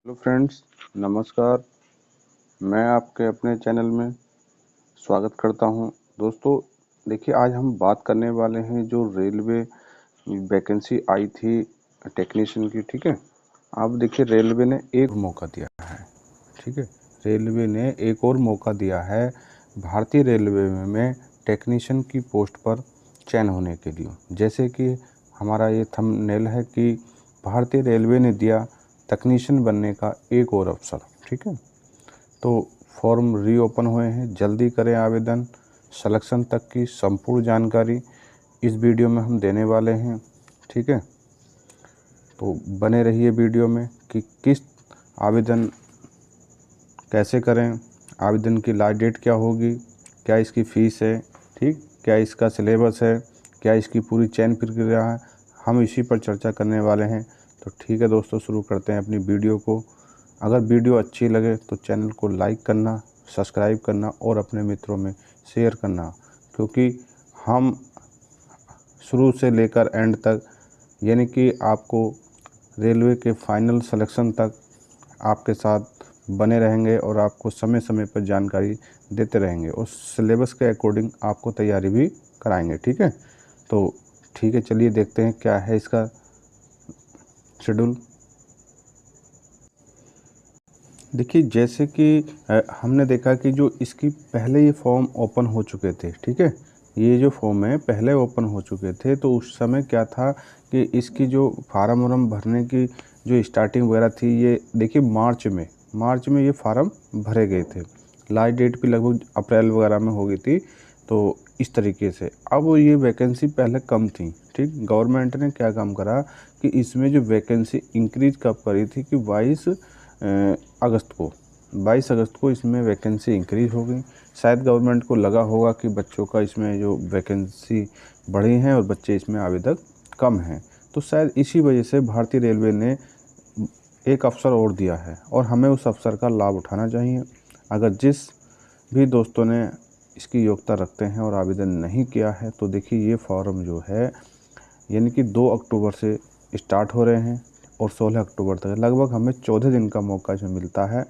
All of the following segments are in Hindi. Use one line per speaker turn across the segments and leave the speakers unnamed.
हेलो फ्रेंड्स, नमस्कार। मैं आपके अपने चैनल में स्वागत करता हूं। दोस्तों देखिए, आज हम बात करने वाले हैं जो रेलवे वैकेंसी आई थी टेक्नीशियन की। ठीक है, अब देखिए रेलवे ने एक मौका दिया है। ठीक है, रेलवे ने एक और मौका दिया है भारतीय रेलवे में टेक्नीशियन की पोस्ट पर चयन होने के लिए। जैसे कि हमारा ये थंबनेल है कि भारतीय रेलवे ने दिया टेक्नीशियन बनने का एक और अवसर। ठीक है, तो फॉर्म रीओपन हुए हैं, जल्दी करें आवेदन। सिलेक्शन तक की संपूर्ण जानकारी इस वीडियो में हम देने वाले हैं। ठीक है, तो बने रहिए वीडियो में कि किस आवेदन कैसे करें, आवेदन की लास्ट डेट क्या होगी, क्या इसकी फ़ीस है, ठीक, क्या इसका सिलेबस है, क्या इसकी पूरी चयन प्रक्रिया है, हम इसी पर चर्चा करने वाले हैं। तो ठीक है दोस्तों, शुरू करते हैं अपनी वीडियो को। अगर वीडियो अच्छी लगे तो चैनल को लाइक करना, सब्सक्राइब करना और अपने मित्रों में शेयर करना, क्योंकि हम शुरू से लेकर एंड तक, यानी कि आपको रेलवे के फाइनल सिलेक्शन तक आपके साथ बने रहेंगे और आपको समय समय पर जानकारी देते रहेंगे और सिलेबस के अकॉर्डिंग आपको तैयारी भी कराएंगे। ठीक है, तो ठीक है, चलिए देखते हैं क्या है इसका शेड्यूल। देखिए, जैसे कि हमने देखा कि जो इसकी पहले ये फॉर्म ओपन हो चुके थे। ठीक है, ये जो फॉर्म है पहले ओपन हो चुके थे, तो उस समय क्या था कि इसकी जो फार्म वार्म भरने की जो स्टार्टिंग वगैरह थी, ये देखिए मार्च में ये फार्म भरे गए थे। लास्ट डेट भी लगभग अप्रैल वगैरह में हो गई थी। तो इस तरीके से अब ये वैकेंसी पहले कम थी। ठीक, गवर्नमेंट ने क्या काम करा कि इसमें जो वैकेंसी इंक्रीज कब करी थी कि 22 अगस्त को इसमें वैकेंसी इंक्रीज हो गई। शायद गवर्नमेंट को लगा होगा कि बच्चों का इसमें जो वैकेंसी बढ़ी हैं और बच्चे इसमें आवेदक कम हैं, तो शायद इसी वजह से भारतीय रेलवे ने एक अवसर और दिया है और हमें उस अवसर का लाभ उठाना चाहिए। अगर जिस भी दोस्तों ने इसकी योग्यता रखते हैं और आवेदन नहीं किया है, तो देखिए ये फॉर्म जो है यानी कि 2 अक्टूबर से स्टार्ट हो रहे हैं और 16 अक्टूबर तक लगभग हमें 14 दिन का मौका इसमें मिलता है।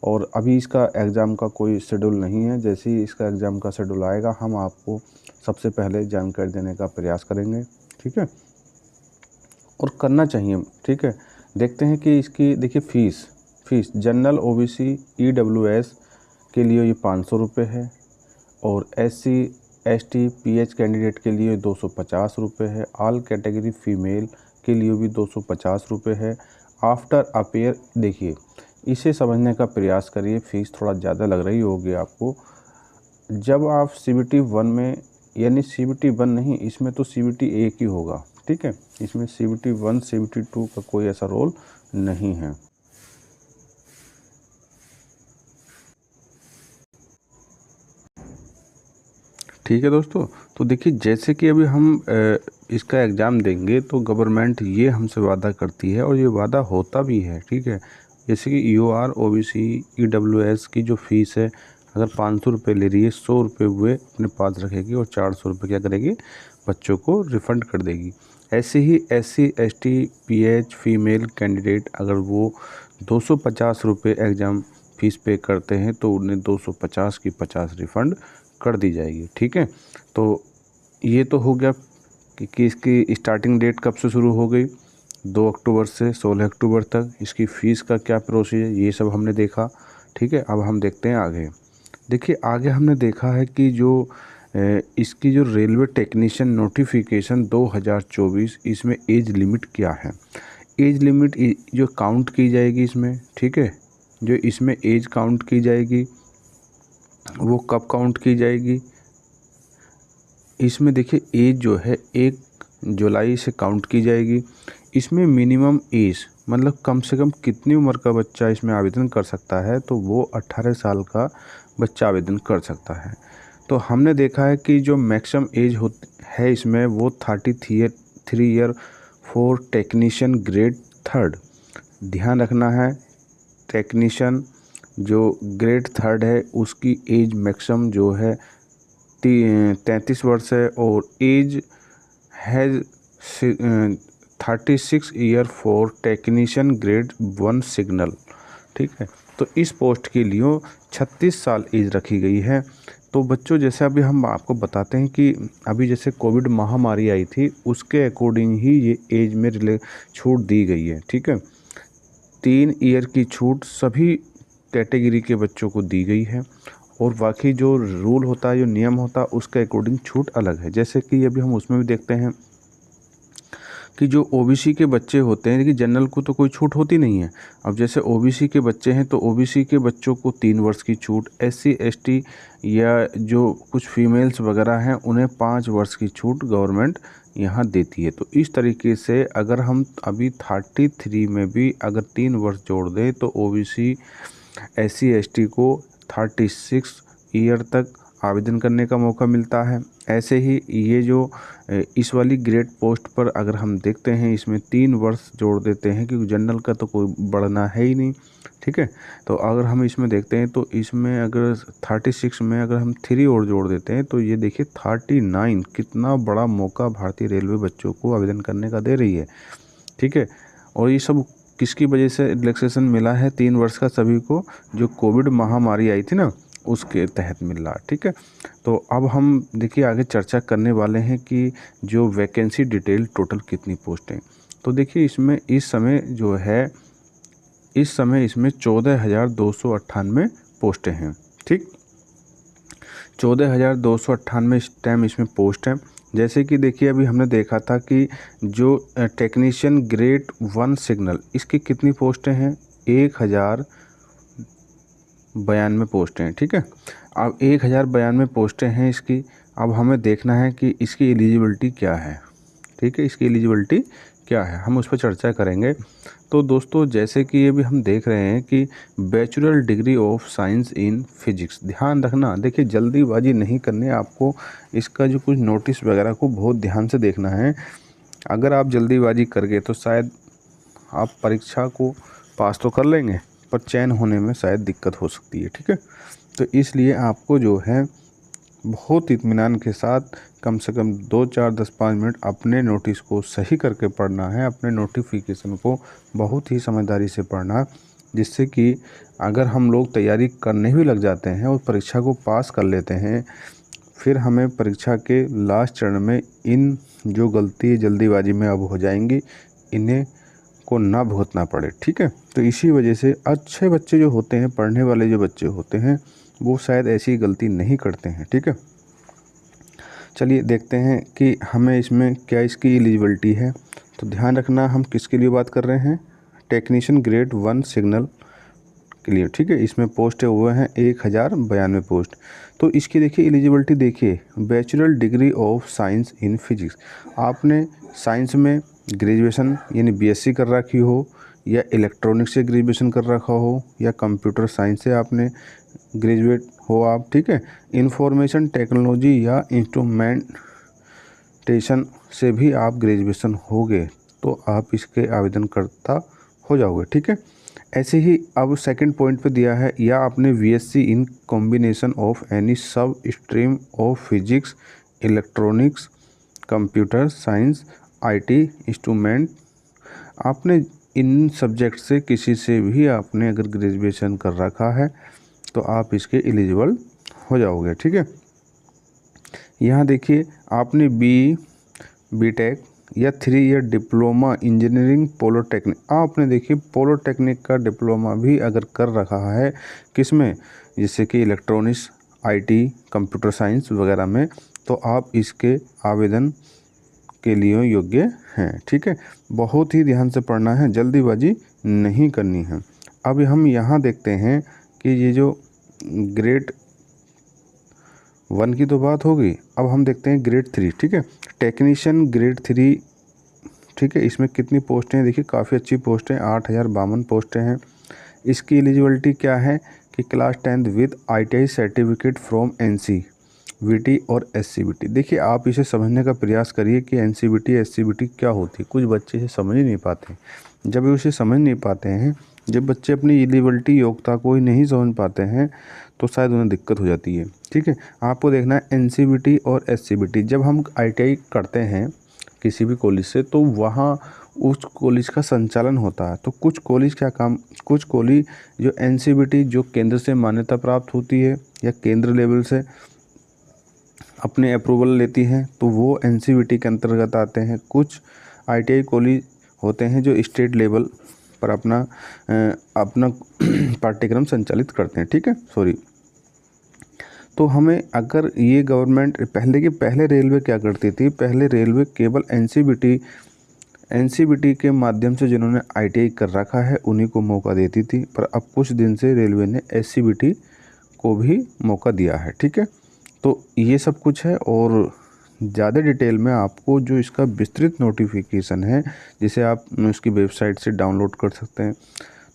और अभी इसका एग्ज़ाम का कोई शेड्यूल नहीं है। जैसे ही इसका एग्ज़ाम का शेड्यूल आएगा हम आपको सबसे पहले जानकारी देने का प्रयास करेंगे। ठीक है, और करना चाहिए। ठीक है, देखते हैं कि इसकी देखिए फ़ीस जनरल ओबीसी ईडब्ल्यूएस के लिए ये 500 रुपये है और एससी एसटी पीएच कैंडिडेट के लिए 250 रुपये है। ऑल कैटेगरी फीमेल के लिए भी 250 रुपये है। आफ्टर अपेयर देखिए, इसे समझने का प्रयास करिए, फ़ीस थोड़ा ज़्यादा लग रही होगी आपको। जब आप CBT 1 में, यानी CBT 1 नहीं, इसमें तो CBT 1 ही होगा। ठीक है, इसमें CBT 1 CBT 2 का कोई ऐसा रोल नहीं है। ठीक है दोस्तों, तो देखिए जैसे कि अभी हम इसका एग्ज़ाम देंगे तो गवर्नमेंट ये हमसे वादा करती है और ये वादा होता भी है। ठीक है, जैसे कि UR OBC EWS की जो फ़ीस है, अगर 500 रुपये ले रही है, 100 रुपये हुए अपने पास रखेगी और 400 रुपये क्या करेगी, बच्चों को रिफ़ंड कर देगी। ऐसे ही SC ST PH female candidate अगर वो 250 रुपये एग्ज़ाम फ़ीस पे करते हैं तो उन्हें 250 की 50 रिफ़ंड कर दी जाएगी। ठीक है, तो ये तो हो गया कि इसकी स्टार्टिंग डेट कब से शुरू हो गई, 2 अक्टूबर से 16 अक्टूबर तक। इसकी फ़ीस का क्या प्रोसीजर, ये सब हमने देखा। ठीक है, अब हम देखते हैं आगे। देखिए आगे हमने देखा है कि जो इसकी जो रेलवे टेक्नीशियन नोटिफिकेशन 2024, इसमें एज लिमिट क्या है। एज लिमिट जो काउंट की जाएगी इसमें, ठीक है, जो इसमें एज काउंट की जाएगी वो कब काउंट की जाएगी, इसमें देखिए एज जो है 1 जुलाई से काउंट की जाएगी। इसमें मिनिमम एज मतलब कम से कम कितनी उम्र का बच्चा इसमें आवेदन कर सकता है, तो वो 18 साल का बच्चा आवेदन कर सकता है। तो हमने देखा है कि जो मैक्सिमम एज है इसमें वो 33 ईयर फॉर टेक्नीशियन ग्रेड 3। ध्यान रखना है, टेक्नीशियन जो ग्रेड 3 है उसकी एज मैक्सिमम जो है 33 वर्ष है और age has 36 year for technician grade 1 signal. ठीक है, तो इस पोस्ट के लिए 36 साल एज रखी गई है। तो बच्चों जैसे अभी हम आपको बताते हैं कि अभी जैसे कोविड महामारी आई थी उसके अकॉर्डिंग ही ये एज में छूट दी गई है। ठीक है, 3 ईयर की छूट सभी कैटेगरी के बच्चों को दी गई है और बाकी जो रूल होता है, जो नियम होता है, उसके अकॉर्डिंग छूट अलग है। जैसे कि अभी हम उसमें भी देखते हैं कि जो ओबीसी के बच्चे होते हैं, लेकिन जनरल को तो कोई छूट होती नहीं है। अब जैसे ओबीसी के बच्चे हैं तो ओबीसी के बच्चों को 3 वर्ष की छूट, एससी एसटी या जो कुछ फीमेल्स वगैरह हैं उन्हें 5 वर्ष की छूट गवर्नमेंट यहाँ देती है। तो इस तरीके से अगर हम अभी 33 में भी अगर 3 वर्ष जोड़ दें तो ओबीसी एससी एसटी को 36 ईयर तक आवेदन करने का मौका मिलता है। ऐसे ही ये जो इस वाली ग्रेड पोस्ट पर अगर हम देखते हैं इसमें 3 वर्ष जोड़ देते हैं क्योंकि जनरल का तो कोई बढ़ना है ही नहीं। ठीक है, तो अगर हम इसमें देखते हैं तो इसमें अगर 36 में अगर हम 3 और जोड़ देते हैं तो ये देखिए 39, कितना बड़ा मौका भारतीय रेलवे बच्चों को आवेदन करने का दे रही है। ठीक है, और ये सब किसकी वजह से रिलैक्सेशन मिला है 3 वर्ष का सभी को, जो कोविड महामारी आई थी ना उसके तहत मिल रहा। ठीक है, तो अब हम देखिए आगे चर्चा करने वाले हैं कि जो वैकेंसी डिटेल टोटल कितनी पोस्टें। तो देखिए इसमें इस समय जो है इसमें 14,298 पोस्टें हैं। ठीक, 14,298 इस टाइम इसमें पोस्ट हैं। जैसे कि देखिए अभी हमने देखा था कि जो टेक्नीशियन ग्रेड 1 सिग्नल इसकी कितनी पोस्टें हैं, 1092 पोस्टें हैं। ठीक है, अब 1092 पोस्टें हैं इसकी। अब हमें देखना है कि इसकी एलिजिबिलिटी क्या है। ठीक है, इसकी एलिजिबिलिटी क्या है हम उस पर चर्चा करेंगे। तो दोस्तों जैसे कि ये भी हम देख रहे हैं कि bachelor degree of science in physics, ध्यान रखना, देखिए जल्दीबाजी नहीं करनी है आपको, इसका जो कुछ नोटिस वगैरह को बहुत ध्यान से देखना है। अगर आप जल्दीबाजी कर गए तो शायद आप परीक्षा को पास तो कर लेंगे पर चयन होने में शायद दिक्कत हो सकती है। ठीक है, तो इसलिए आपको जो है बहुत इत्मीनान के साथ कम से कम 2, 4, 10, 5 मिनट अपने नोटिस को सही करके पढ़ना है, अपने नोटिफिकेशन को बहुत ही समझदारी से पढ़ना, जिससे कि अगर हम लोग तैयारी करने भी लग जाते हैं और परीक्षा को पास कर लेते हैं, फिर हमें परीक्षा के लास्ट चरण में इन जो गलती जल्दीबाजी में अब हो जाएंगी इन्हें को ना भुगतना पड़े। ठीक है, तो इसी वजह से अच्छे बच्चे जो होते हैं, पढ़ने वाले जो बच्चे होते हैं, वो शायद ऐसी गलती नहीं करते हैं। ठीक है, चलिए देखते हैं कि हमें इसमें क्या इसकी एलिजिबिलिटी है। तो ध्यान रखना हम किसके लिए बात कर रहे हैं, टेक्नीशियन ग्रेड 1 सिग्नल के लिए। ठीक है, इसमें पोस्ट हुए हैं 1092 पोस्ट। तो इसकी देखिए एलिजिबिलिटी देखिए, bachelor degree of science in physics, आपने साइंस में ग्रेजुएशन यानी बीएससी कर रखी हो, या इलेक्ट्रॉनिक्स से ग्रेजुएशन कर रखा हो, या कंप्यूटर साइंस से आपने ग्रेजुएट हो आप। ठीक है, इंफॉर्मेशन टेक्नोलॉजी या इंस्ट्रूमेंटेशन से भी आप ग्रेजुएशन होगे तो आप इसके आवेदनकर्ता हो जाओगे। ठीक है, ऐसे ही अब सेकंड पॉइंट पे दिया है, या आपने BSc in combination of any sub stream of physics, electronics, computer science, IT, instrument, आपने इन सब्जेक्ट से किसी से भी आपने अगर ग्रेजुएशन कर रखा है तो आप इसके एलिजिबल हो जाओगे। ठीक है, यहाँ देखिए आपने बीटेक या 3 ईयर डिप्लोमा इंजीनियरिंग पॉलिटेक्निक, आपने देखिए पॉलिटेक्निक का डिप्लोमा भी अगर कर रखा है किसमें, जैसे कि इलेक्ट्रॉनिक्स, आईटी, कंप्यूटर साइंस वगैरह में, तो आप इसके आवेदन के लिए योग्य हैं। ठीक है, बहुत ही ध्यान से पढ़ना है, जल्दीबाजी नहीं करनी है। अब हम यहाँ देखते हैं कि ये जो ग्रेड 1 की तो बात होगी, अब हम देखते हैं ग्रेड 3। ठीक है, टेक्नीशियन ग्रेड 3। ठीक है, इसमें कितनी पोस्टें हैं, देखिए काफ़ी अच्छी पोस्टें, 8,052 पोस्टें हैं। इसकी एलिजिबिलिटी क्या है कि class 10th with ITI certificate from NCVT और SCVT। देखिए आप इसे समझने का प्रयास करिए कि NCVT SCVT क्या होती है, कुछ बच्चे इसे समझ ही नहीं पाते। जब वे उसे समझ नहीं पाते हैं, जब बच्चे अपनी एलिजिबिलिटी योग्यता को ही नहीं समझ पाते हैं तो शायद उन्हें दिक्कत हो जाती है। ठीक है, आपको देखना है NCVT और SCVT। जब हम ITI करते हैं किसी भी कॉलेज से तो वहाँ उस कॉलेज का संचालन होता है। तो कुछ कॉलेज क्या काम, कुछ कॉलेज जो एनसीवीटी जो केंद्र से मान्यता प्राप्त होती है या केंद्र लेवल से अपने अप्रूवल लेती हैं, तो वो एनसीवीटी के अंतर्गत आते हैं। कुछ आईटीआई कॉलेज होते हैं जो स्टेट लेवल पर अपना पाठ्यक्रम संचालित करते हैं, ठीक है, सॉरी। तो हमें अगर ये गवर्नमेंट पहले रेलवे क्या करती थी, पहले रेलवे केवल एनसीवीटी के माध्यम से जिन्होंने आईटीआई कर रखा है उन्हीं को मौका देती थी, पर अब कुछ दिन से रेलवे ने एससीवीटी को भी मौका दिया है, ठीक है। तो ये सब कुछ है, और ज़्यादा डिटेल में आपको जो इसका विस्तृत नोटिफिकेशन है जिसे आप उसकी वेबसाइट से डाउनलोड कर सकते हैं।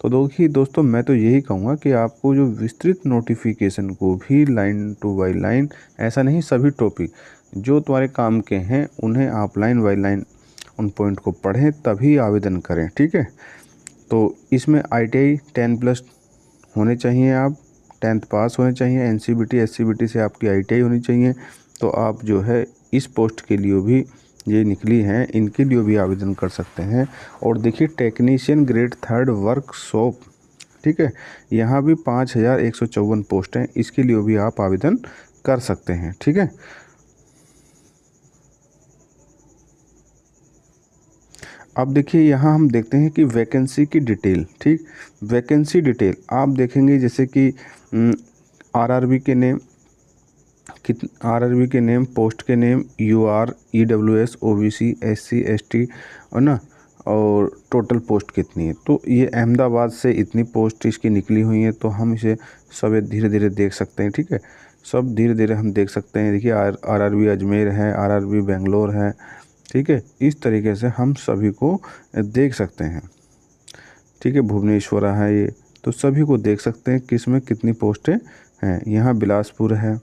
तो देखिए दोस्तों, मैं तो यही कहूँगा कि आपको जो विस्तृत नोटिफिकेशन को भी लाइन टू बाई लाइन, ऐसा नहीं सभी टॉपिक जो तुम्हारे काम के हैं उन्हें आप लाइन बाई लाइन उन पॉइंट को पढ़ें तभी आवेदन करें, ठीक है। तो इसमें आईटीआई 10+ होने चाहिए, आप 10th पास होने चाहिए, एनसीवीटी एससीवीटी से आपकी आईटीआई होनी चाहिए। तो आप जो है इस पोस्ट के लिए भी ये निकली हैं, इनके लिए भी आवेदन कर सकते हैं। और देखिए टेक्नीशियन ग्रेड 3 वर्कशॉप, ठीक है, यहाँ भी 5154 पोस्ट हैं, इसके लिए भी आप आवेदन कर सकते हैं, ठीक है। अब देखिए यहाँ हम देखते हैं कि वैकेंसी की डिटेल, ठीक, वैकेंसी डिटेल आप देखेंगे जैसे कि आरआरबी के नेम, आरआरबी के नेम, पोस्ट के name, UR, EWS, OBC, SC, ST, और ना, और टोटल पोस्ट कितनी है। तो ये अहमदाबाद से इतनी पोस्ट इसकी निकली हुई है, तो हम इसे सब धीरे धीरे देख सकते हैं, ठीक है, सब धीरे धीरे हम देख सकते हैं। देखिए आरआरबी अजमेर है, आरआरबी बेंगलोर है, ठीक है, इस तरीके से हम सभी को देख सकते हैं, ठीक है, भुवनेश्वर है ये, तो सभी को देख सकते हैं किस में कितनी पोस्टें हैं। यहाँ बिलासपुर है,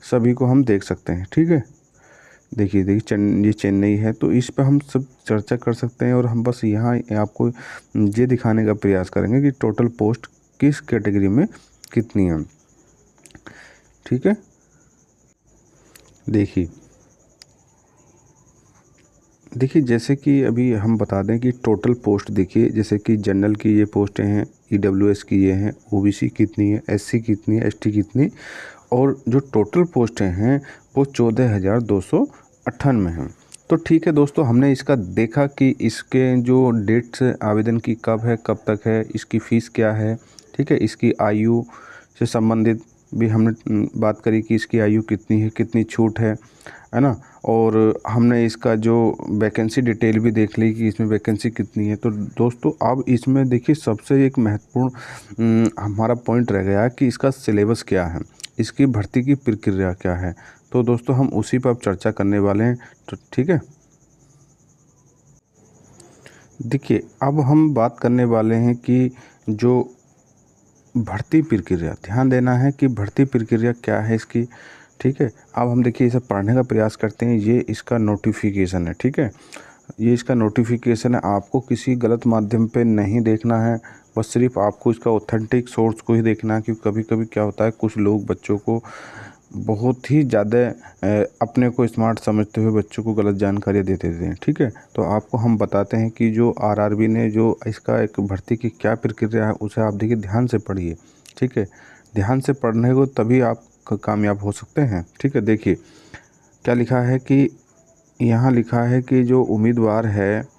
सभी को हम देख सकते हैं, ठीक है। देखिए ये चेन्नई है, तो इस पर हम सब चर्चा कर सकते हैं, और हम बस यहाँ आपको ये दिखाने का प्रयास करेंगे कि टोटल पोस्ट किस कैटेगरी में कितनी है, ठीक है। देखिए जैसे कि अभी हम बता दें कि टोटल पोस्ट देखिए, जैसे कि जनरल की ये पोस्टें हैं, ईडब्ल्यूएस की ये हैं, ओबीसी कितनी है, एससी कितनी है, एसटी कितनी, और जो टोटल पोस्टें हैं वो 14,258 हैं। तो ठीक है दोस्तों, हमने इसका देखा कि इसके जो डेट्स आवेदन की कब है, कब तक है, इसकी फ़ीस क्या है, ठीक है, इसकी आयु से संबंधित भी हमने बात करी कि इसकी आयु कितनी है, कितनी छूट है ना, और हमने इसका जो वैकेंसी डिटेल भी देख ली कि इसमें वैकेंसी कितनी है। तो दोस्तों अब इसमें देखिए सबसे एक महत्वपूर्ण हमारा पॉइंट रह गया कि इसका सिलेबस क्या है, इसकी भर्ती की प्रक्रिया क्या है। तो दोस्तों हम उसी पर अब चर्चा करने वाले हैं, तो ठीक है। देखिए अब हम बात करने वाले हैं कि जो भर्ती प्रक्रिया, ध्यान देना है कि भर्ती प्रक्रिया क्या है इसकी, ठीक है। अब हम देखिए इसे पढ़ने का प्रयास करते हैं। ये इसका नोटिफिकेशन है, ठीक है, ये इसका नोटिफिकेशन है। आपको किसी गलत माध्यम पे नहीं देखना है, बस सिर्फ आपको इसका ऑथेंटिक सोर्स को ही देखना है। क्योंकि कभी कभी क्या होता है, कुछ लोग बच्चों को बहुत ही ज़्यादा अपने को स्मार्ट समझते हुए बच्चों को गलत जानकारी दे देते हैं, ठीक है। तो आपको हम बताते हैं कि जो आरआरबी ने जो इसका एक भर्ती की क्या प्रक्रिया है उसे आप देखिए ध्यान से पढ़िए, ठीक है, ध्यान से पढ़ने को तभी आप कामयाब हो सकते हैं, ठीक है। देखिए क्या लिखा है कि यहाँ लिखा है कि जो उम्मीदवार है,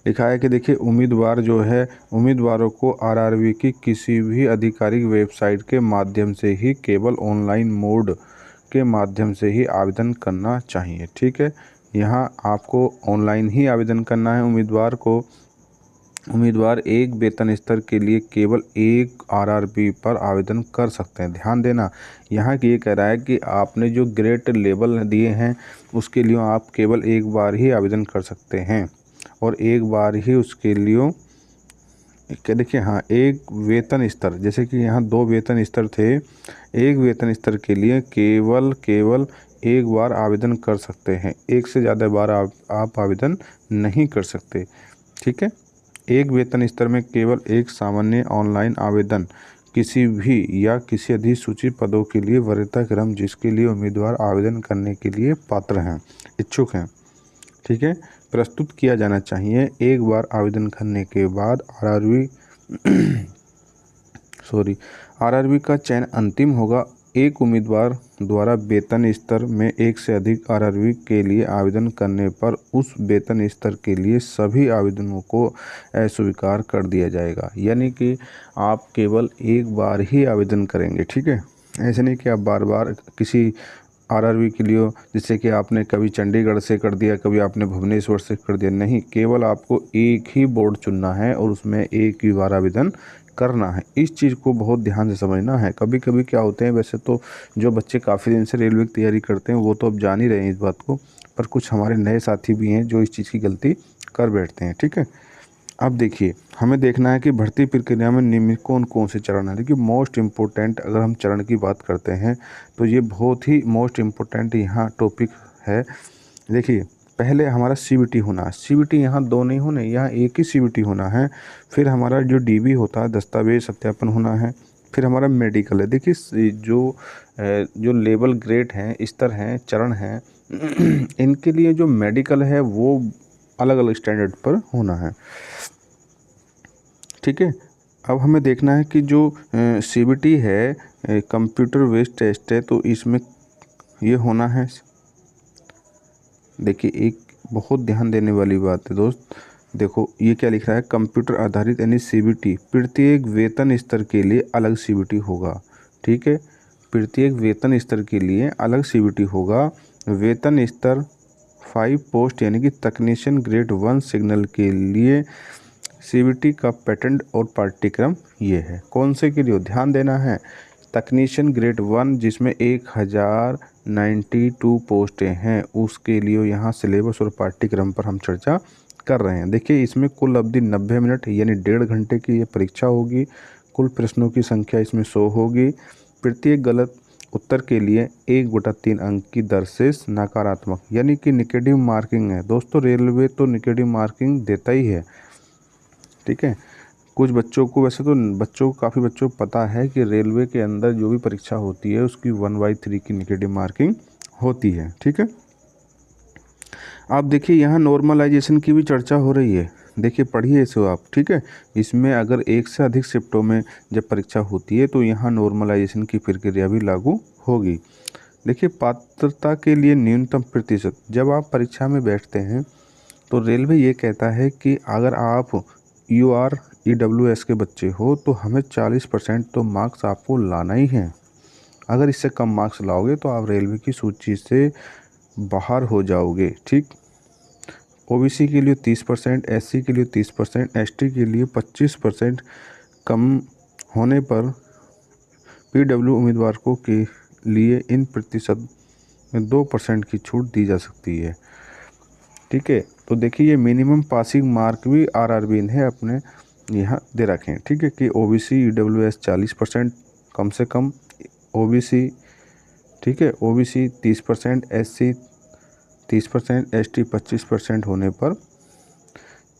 लिखा है कि देखिए उम्मीदवार जो है, उम्मीदवारों को आरआरबी की किसी भी आधिकारिक वेबसाइट के माध्यम से ही केवल ऑनलाइन मोड के माध्यम से ही आवेदन करना चाहिए, ठीक है। यहाँ आपको ऑनलाइन ही आवेदन करना है। उम्मीदवार एक वेतन स्तर के लिए केवल एक आरआरबी पर आवेदन कर सकते हैं। ध्यान देना, यहाँ की ये कह रहा है कि आपने जो ग्रेड लेवल दिए हैं उसके लिए आप केवल एक बार ही आवेदन कर सकते हैं, और एक बार ही उसके लिए क्या देखिए, हाँ, एक वेतन स्तर, जैसे कि यहाँ 2 वेतन स्तर थे, एक वेतन स्तर के लिए केवल एक बार आवेदन कर सकते हैं, एक से ज़्यादा बार आप आवेदन नहीं कर सकते, ठीक है। एक वेतन स्तर में केवल एक सामान्य ऑनलाइन आवेदन किसी भी या किसी अधिसूचित पदों के लिए वरीयता क्रम जिसके लिए उम्मीदवार आवेदन करने के लिए पात्र हैं, इच्छुक हैं, ठीक है, प्रस्तुत किया जाना चाहिए। एक बार आवेदन करने के बाद आरआरबी का चयन अंतिम होगा। एक उम्मीदवार द्वारा वेतन स्तर में एक से अधिक आरआरबी के लिए आवेदन करने पर उस वेतन स्तर के लिए सभी आवेदनों को अस्वीकार कर दिया जाएगा। यानी कि आप केवल एक बार ही आवेदन करेंगे, ठीक है, ऐसे नहीं कि आप बार बार किसी आरआरबी के लिए, जिससे कि आपने कभी चंडीगढ़ से कर दिया, कभी आपने भुवनेश्वर से कर दिया, नहीं, केवल आपको एक ही बोर्ड चुनना है और उसमें एक ही बार आवेदन करना है। इस चीज़ को बहुत ध्यान से समझना है। कभी कभी क्या होते हैं, वैसे तो जो बच्चे काफ़ी दिन से रेलवे की तैयारी करते हैं वो तो अब जान ही रहे हैं इस बात को, पर कुछ हमारे नए साथी भी हैं जो इस चीज़ की गलती कर बैठते हैं, ठीक है। अब देखिए, हमें देखना है कि भर्ती प्रक्रिया में निम्न कौन कौन से चरण हैं। देखिए, मोस्ट इम्पोर्टेंट अगर हम चरण की बात करते हैं तो ये बहुत ही मोस्ट इम्पोर्टेंट यहाँ टॉपिक है। देखिए, पहले हमारा सीबीटी होना है। सीबीटी यहाँ दो नहीं होने, यहाँ एक ही सीबीटी होना है। फिर हमारा जो डीबी होता है, दस्तावेज सत्यापन होना है। फिर हमारा मेडिकल है। देखिए, जो लेवल ग्रेड हैं, स्तर हैं, चरण हैं, इनके लिए जो मेडिकल है वो अलग अलग स्टैंडर्ड पर होना है, ठीक है। अब हमें देखना है कि जो सीबीटी है, कंप्यूटर बेस्ड टेस्ट है, तो इसमें ये होना है। देखिए, एक बहुत ध्यान देने वाली बात है दोस्त, देखो ये क्या लिख रहा है, कंप्यूटर आधारित यानी सीबीटी प्रत्येक वेतन स्तर के लिए अलग सीबीटी होगा, ठीक है, प्रत्येक वेतन स्तर के लिए अलग सीबीटी होगा। वेतन स्तर 5 पोस्ट यानी कि तकनीशियन ग्रेड 1 सिग्नल के लिए सीबीटी का पैटर्न और पाठ्यक्रम ये है। कौन से के लिए ध्यान देना है, तकनीशियन ग्रेड 1 जिसमें 1092 पोस्टें हैं, उसके लिए यहाँ सिलेबस और पाठ्यक्रम पर हम चर्चा कर रहे हैं। देखिए, इसमें कुल अवधि 90 मिनट यानी 1.5 घंटे की ये परीक्षा होगी। कुल प्रश्नों की संख्या इसमें 100 होगी। प्रत्येक गलत उत्तर के लिए 1/3 अंक की दर से नकारात्मक यानी कि निगेटिव मार्किंग है। दोस्तों, रेलवे तो निगेटिव मार्किंग देता ही है, ठीक है। कुछ बच्चों को, वैसे तो काफ़ी बच्चों को पता है कि रेलवे के अंदर जो भी परीक्षा होती है उसकी 1/3 की निगेटिव मार्किंग होती है, ठीक है। आप देखिए, यहाँ नॉर्मलाइजेशन की भी चर्चा हो रही है। देखिए, पढ़िए इसे आप, ठीक है। इसमें अगर एक से अधिक शिफ्टों में जब परीक्षा होती है तो यहाँ नॉर्मलाइजेशन की प्रक्रिया भी लागू होगी। देखिए, पात्रता के लिए न्यूनतम प्रतिशत, जब आप परीक्षा में बैठते हैं तो रेलवे ये कहता है कि अगर आप UR EWS के बच्चे हो तो हमें 40% तो मार्क्स आपको लाना ही है। अगर इससे कम मार्क्स लाओगे तो आप रेलवे की सूची से बाहर हो जाओगे, ठीक। OBC के लिए 30%, SC के लिए 30%, ST के लिए 25% कम होने पर PW उम्मीदवारों के लिए इन प्रतिशत में 2% की छूट दी जा सकती है, ठीक है। तो देखिए, ये मिनिमम पासिंग मार्क भी आरआरबी ने अपने यहाँ दे रखे हैं, ठीक है, कि OBC EWS 40% कम से कम, OBC, ठीक है, OBC 30%, SC 30%, ST 25% होने पर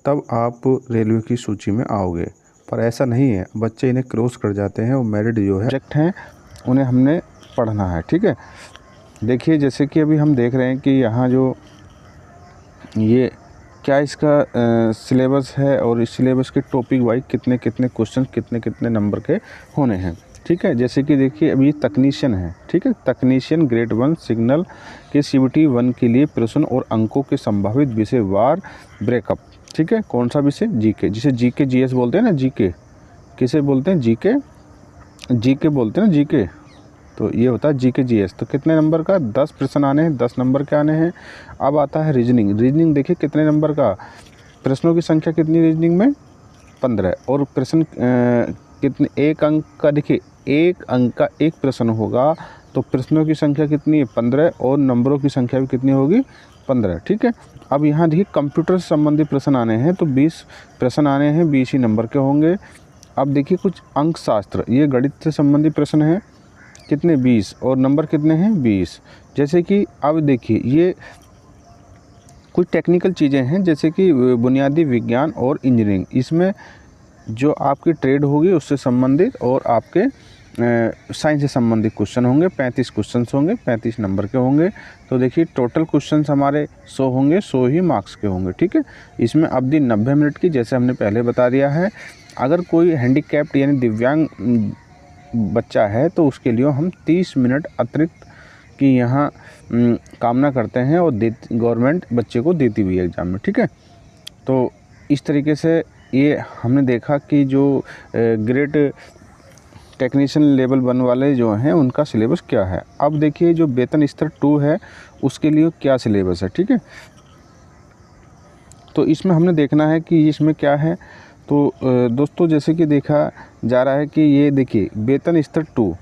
तब आप रेलवे की सूची में आओगे। पर ऐसा नहीं है, बच्चे इन्हें क्रॉस कर जाते हैं और मेरिट जो है सब्जेक्ट हैं उन्हें हमने पढ़ना है, ठीक है। देखिए, जैसे कि अभी हम देख रहे हैं कि यहाँ जो ये क्या इसका सिलेबस है और इस सिलेबस के टॉपिक वाइज कितने कितने क्वेश्चन कितने कितने नंबर के होने हैं, ठीक है। जैसे कि देखिए, अभी तकनीशियन है, ठीक है, तकनीशियन ग्रेड 1 सिग्नल के CBT 1 के लिए प्रश्न और अंकों के संभावित विषयवार ब्रेकअप, ठीक है। कौन सा विषय, जीके, जिसे जीके GS बोलते हैं ना, जीके किसे बोलते हैं, जीके बोलते हैं ना, जीके, तो ये होता है GK GS। तो कितने नंबर का, 10 प्रश्न आने हैं, 10 नंबर के आने हैं। अब आता है रीजनिंग देखिए कितने नंबर का, प्रश्नों की संख्या कितनी रीजनिंग में, 15, और प्रश्न कितने, 1 अंक का, देखिए 1 अंक का एक प्रश्न होगा तो प्रश्नों की संख्या कितनी है, 15, और नंबरों की संख्या भी कितनी होगी, 15, ठीक है। अब यहाँ देखिए, कंप्यूटर से संबंधित प्रश्न आने हैं तो 20 प्रश्न आने हैं, 20 ही नंबर के होंगे। अब देखिए, कुछ अंक शास्त्र, ये गणित से संबंधित प्रश्न हैं, कितने, 20, और नंबर कितने हैं, 20। जैसे कि अब देखिए, ये कुछ टेक्निकल चीज़ें हैं जैसे कि बुनियादी विज्ञान और इंजीनियरिंग, इसमें जो आपकी ट्रेड होगी उससे संबंधित और आपके साइंस से संबंधित क्वेश्चन होंगे। 35 क्वेश्चंस होंगे, 35 नंबर के होंगे। तो देखिए टोटल क्वेश्चंस हमारे 100 होंगे, 100 ही मार्क्स के होंगे, ठीक है। इसमें अवधि 90 मिनट की, जैसे हमने पहले बता दिया है। अगर कोई हैंडीकैप्ड यानी दिव्यांग बच्चा है तो उसके लिए हम 30 मिनट अतिरिक्त की यहाँ कामना करते हैं और गवर्नमेंट बच्चे को देती हुई है एग्ज़ाम में, ठीक है। तो इस तरीके से ये हमने देखा कि जो ग्रेड टेक्नीशियन लेवल 1 वाले जो हैं उनका सिलेबस क्या है। अब देखिए जो वेतन स्तर 2 है उसके लिए क्या सिलेबस है, ठीक है। तो इसमें हमने देखना है कि इसमें क्या है। तो दोस्तों जैसे कि देखा जा रहा है कि ये देखिए वेतन स्तर 2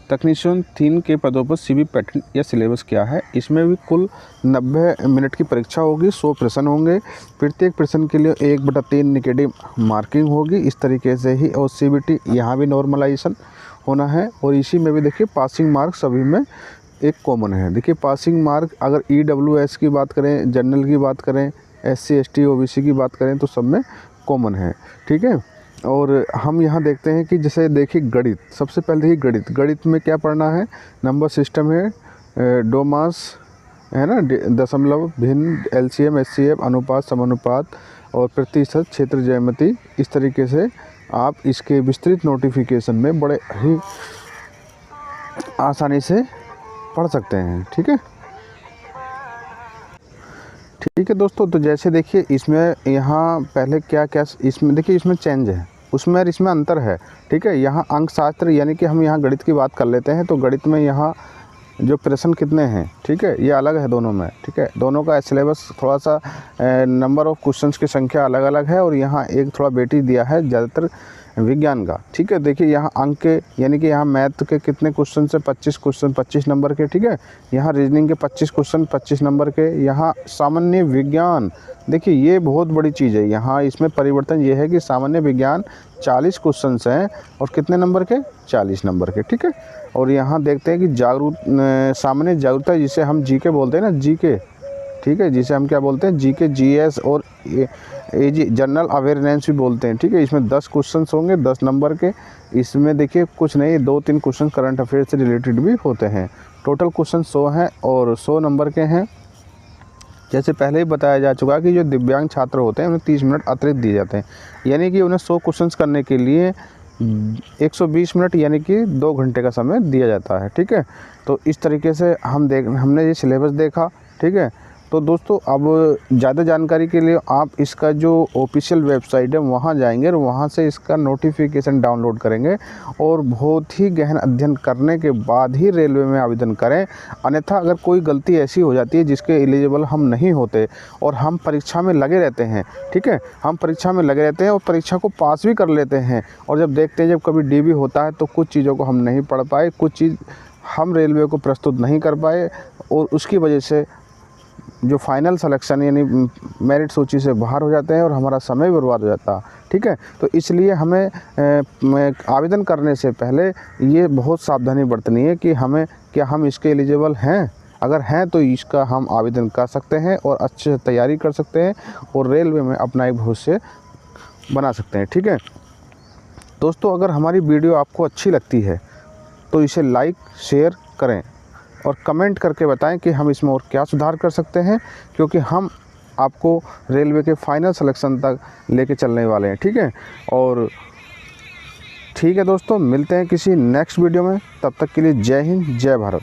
तकनीशियन 3 के पदों पर सीबी पैटर्न या सिलेबस क्या है। इसमें भी कुल 90 मिनट की परीक्षा होगी, 100 प्रश्न होंगे। प्रत्येक प्रश्न के लिए 1/3 नेगेटिव मार्किंग होगी। इस तरीके से ही और सीबीटी यहाँ भी नॉर्मलाइजेशन होना है। और इसी में भी देखिए पासिंग मार्क सभी में एक कॉमन है। देखिए पासिंग मार्क अगर EWS की बात करें, जनरल की बात करें, SC ST OBC की बात करें तो सब में कॉमन है, ठीक है। और हम यहाँ देखते हैं कि जैसे देखिए गणित, सबसे पहले देखिए गणित में क्या पढ़ना है। नंबर सिस्टम है, डोमास है ना, दशमलव, भिन्न, LCM SCF, अनुपात, समानुपात और प्रतिशत, क्षेत्र, ज्यामिति। इस तरीके से आप इसके विस्तृत नोटिफिकेशन में बड़े ही आसानी से पढ़ सकते हैं, ठीक है। ठीक है दोस्तों, तो जैसे देखिए इसमें यहाँ पहले क्या क्या इसमें देखिए इसमें चेंज है, उसमें और इसमें अंतर है, ठीक है। यहाँ अंकशास्त्र यानी कि हम यहाँ गणित की बात कर लेते हैं। तो गणित में यहाँ जो प्रश्न कितने हैं, ठीक है, ये अलग है दोनों में, ठीक है। दोनों का सिलेबस थोड़ा सा नंबर ऑफ क्वेश्चंस की संख्या अलग अलग है। और यहाँ एक थोड़ा वेटेज दिया है ज़्यादातर विज्ञान का, ठीक है। देखिए यहाँ अंक के यानी कि यहाँ मैथ के कितने क्वेश्चन से 25 क्वेश्चन 25 नंबर के, ठीक है। यहाँ रीजनिंग के 25 क्वेश्चन 25 नंबर के। यहाँ सामान्य विज्ञान, देखिए ये बहुत बड़ी चीज़ है। यहाँ इसमें परिवर्तन ये है कि सामान्य विज्ञान 40 क्वेश्चन हैं और कितने नंबर के, 40 नंबर के, ठीक है। और यहाँ देखते हैं कि सामान्य जागरूकता जिसे हम जीके बोलते हैं ना, जीके, ठीक है, जिसे हम क्या बोलते हैं, जीके, जीएस और जनरल अवेयरनेस भी बोलते हैं, ठीक है। इसमें 10 क्वेश्चंस होंगे 10 नंबर के। इसमें देखिए कुछ नहीं 2-3 क्वेश्चन करंट अफेयर से रिलेटेड भी होते हैं। टोटल क्वेश्चन 100 हैं और 100 नंबर के हैं। जैसे पहले ही बताया जा चुका कि जो दिव्यांग छात्र होते हैं उन्हें 30 मिनट अतिरिक्त दिए जाते हैं, यानी कि उन्हें 100 क्वेश्चंस करने के लिए 120 मिनट यानी कि 2 घंटे का समय दिया जाता है, ठीक है। तो इस तरीके से हमने ये सिलेबस देखा, ठीक है। तो दोस्तों अब ज़्यादा जानकारी के लिए आप इसका जो ऑफिशियल वेबसाइट है वहाँ जाएंगे और वहाँ से इसका नोटिफिकेशन डाउनलोड करेंगे और बहुत ही गहन अध्ययन करने के बाद ही रेलवे में आवेदन करें। अन्यथा अगर कोई गलती ऐसी हो जाती है जिसके एलिजिबल हम नहीं होते और हम परीक्षा में लगे रहते हैं, ठीक है, हम परीक्षा में लगे रहते हैं और परीक्षा को पास भी कर लेते हैं और जब देखते हैं जब कभी DB होता है तो कुछ चीज़ों को हम नहीं पढ़ पाए, कुछ चीज़ हम रेलवे को प्रस्तुत नहीं कर पाए और उसकी वजह से जो फाइनल सिलेक्शन यानी मेरिट सूची से बाहर हो जाते हैं और हमारा समय बर्बाद हो जाता है, ठीक है। तो इसलिए हमें आवेदन करने से पहले ये बहुत सावधानी बरतनी है कि क्या हम इसके एलिजिबल हैं। अगर हैं तो इसका हम आवेदन कर सकते हैं और अच्छे से तैयारी कर सकते हैं और रेलवे में अपना एक भविष्य बना सकते हैं, ठीक है। दोस्तों अगर हमारी वीडियो आपको अच्छी लगती है तो इसे लाइक शेयर करें और कमेंट करके बताएं कि हम इसमें और क्या सुधार कर सकते हैं, क्योंकि हम आपको रेलवे के फाइनल सिलेक्शन तक लेके चलने वाले हैं, ठीक है। और ठीक है दोस्तों, मिलते हैं किसी नेक्स्ट वीडियो में, तब तक के लिए जय हिंद जय भारत।